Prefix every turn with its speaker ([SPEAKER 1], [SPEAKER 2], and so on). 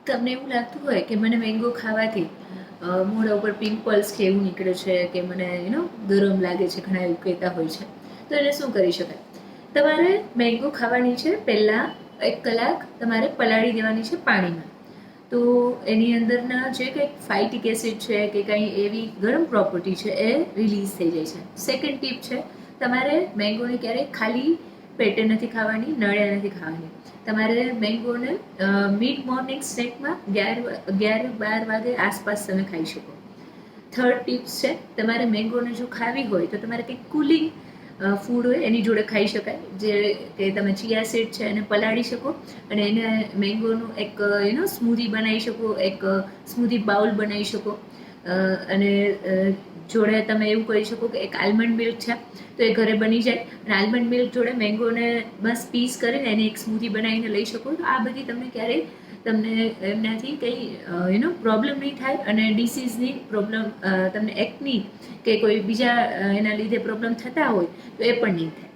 [SPEAKER 1] તમને એવું લાગતું હોય કે મને મેંગો ખાવાથી મોઢા ઉપર પિમ્પલ્સ કે એવું નીકળે છે કે મને ગરમ લાગે છે, ઘણા એવું કહેતા હોય છે, તો એને શું કરી શકાય? તમારે મેંગો ખાવાની છે પહેલાં 1 કલાક તમારે પલાળી દેવાની છે પાણીમાં. તો એની અંદરના જે કંઈક ફાઇટિક એસિડ છે કે કંઈ એવી ગરમ પ્રોપર્ટી છે એ રિલીઝ થઈ જાય છે. સેકન્ડ ટીપ છે, તમારે મેંગોને ક્યારેય ખાલી પેટે નથી ખાવાની, નળ્યા નથી ખાવાની. તમારે મેંગોને મિડ મોર્નિંગ સ્નેકમાં 11-12 વાગે આસપાસ તમે ખાઈ શકો. થર્ડ ટિપ્સ છે, તમારે મેંગોને જો ખાવી હોય તો તમારે કંઈક કુલિંગ ફૂડ હોય એની જોડે ખાઈ શકાય, જે કે તમે ચિયા સીડ છે એને પલાળી શકો અને એને મેંગોનું એક સ્મૂધી બનાવી શકો, એક સ્મૂધી બાઉલ બનાવી શકો. અને જોડે તમે એવું કહી શકો કે એક આલમંડ મિલ્ક છે તો એ ઘરે બની જાય, અને આલમંડ મિલ્ક જોડે મેંગોને બસ પીસ કરીને એને એક સ્મૂધી બનાવીને લઈ શકો. તો આ બધી તમને ક્યારેય એમનાથી કંઈ પ્રોબ્લેમ નહીં થાય, અને ડિસીઝની પ્રોબ્લેમ તમને એકની કે કોઈ બીજા એના લીધે પ્રોબ્લેમ થતા હોય તો એ પણ નહીં થાય.